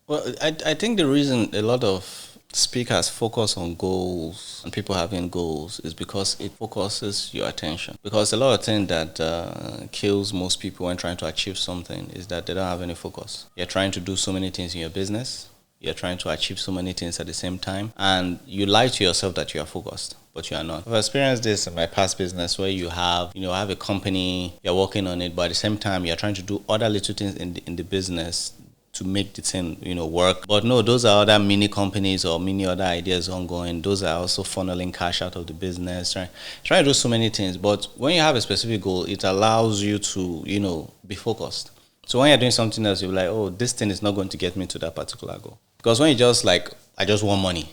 Well, I think the reason a lot of speakers focus on goals and people having goals is because it focuses your attention. Because a lot of things that kills most people when trying to achieve something is that they don't have any focus. You're trying to do so many things in your business. You're trying to achieve so many things at the same time, and you lie to yourself that you are focused, but you are not. I've experienced this in my past business where have a company, you're working on it, but at the same time, you're trying to do other little things in the business to make the thing work. But no, those are other mini companies or many other ideas ongoing. Those are also funneling cash out of the business, right? Trying to do so many things, but when you have a specific goal, it allows you to be focused. So when you're doing something else, you're like, oh, this thing is not going to get me to that particular goal. Because when you just like, I just want money.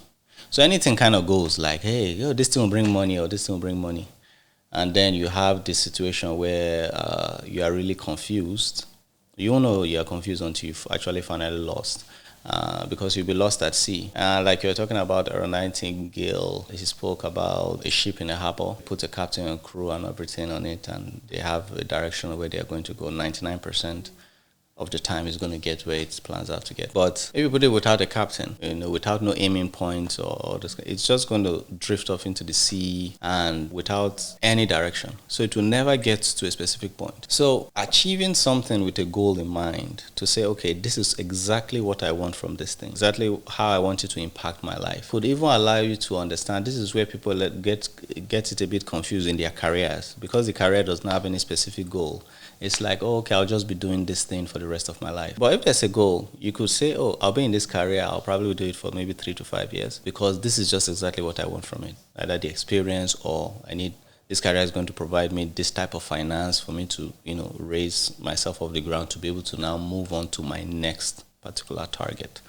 So anything kind of goes like, hey, yo, this thing will bring money or this thing will bring money. And then you have this situation where you are really confused. You won't know you're confused until you've actually finally lost. Because you'll be lost at sea. Like you were talking about Earl Nightingale, he spoke about a ship in a harbor, put a captain and crew and everything on it, and they have a direction where they're going to go. 99% of the time is going to get where its plans out to get. But if you put it without a captain, without no aiming points or this, it's just going to drift off into the sea and without any direction. So it will never get to a specific point. So achieving something with a goal in mind to say, okay, this is exactly what I want from this thing, exactly how I want it to impact my life, could even allow you to understand this is where people get it a bit confused in their careers because the career does not have any specific goal. It's like, oh, okay, I'll just be doing this thing for the rest of my life. But if there's a goal, you could say, oh, I'll be in this career. I'll probably do it for maybe 3 to 5 years because this is just exactly what I want from it. Either the experience or this career is going to provide me this type of finance for me to, raise myself off the ground to be able to now move on to my next particular target.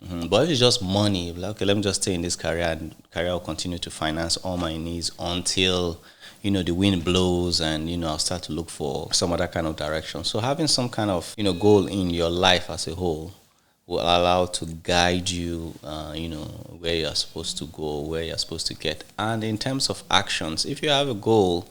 But if it's just money, like, okay, let me just stay in this career and career will continue to finance all my needs until the wind blows and I'll start to look for some other kind of direction. So having some kind of goal in your life as a whole will allow to guide you where you're supposed to go, where you're supposed to get. And in terms of actions, if you have a goal,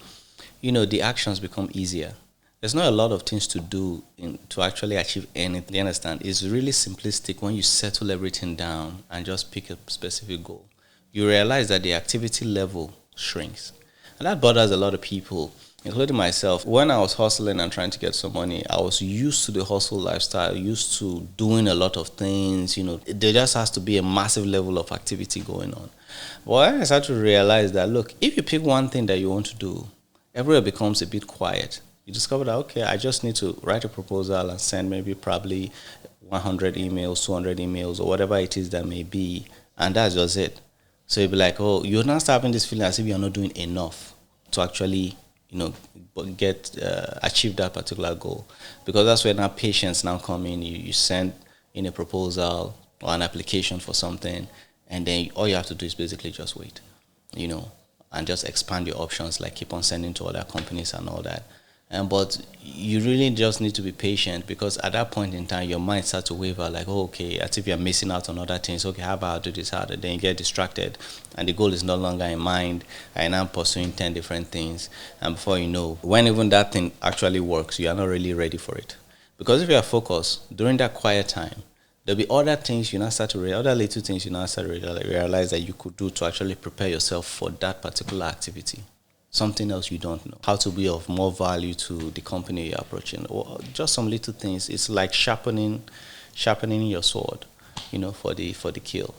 the actions become easier. There's not a lot of things to do to actually achieve anything. You understand? It's really simplistic when you settle everything down and just pick a specific goal. You realize that the activity level shrinks. And that bothers a lot of people, including myself. When I was hustling and trying to get some money, I was used to the hustle lifestyle, used to doing a lot of things. There just has to be a massive level of activity going on. But I started to realize that, look, if you pick one thing that you want to do, everywhere becomes a bit quiet. You discover that, okay, I just need to write a proposal and send maybe probably 100 emails, 200 emails, or whatever it is that may be, and that's just it. So you'll be like, oh, you're not having this feeling as if you're not doing enough to actually, achieve that particular goal. Because that's where now patience now come in. You send in a proposal or an application for something, and then all you have to do is basically just wait, and just expand your options, like keep on sending to other companies and all that. But you really just need to be patient because at that point in time, your mind starts to waver like, oh, okay, as if you're missing out on other things. Okay, how about I do this harder? Then you get distracted and the goal is no longer in mind. And I'm pursuing 10 different things. And before you know, when even that thing actually works, you are not really ready for it. Because if you are focused during that quiet time, there'll be other things you now start to other little things you now start to realize that you could do to actually prepare yourself for that particular activity. Something else you don't know, how to be of more value to the company you're approaching, or just some little things. It's like sharpening your sword, for the kill.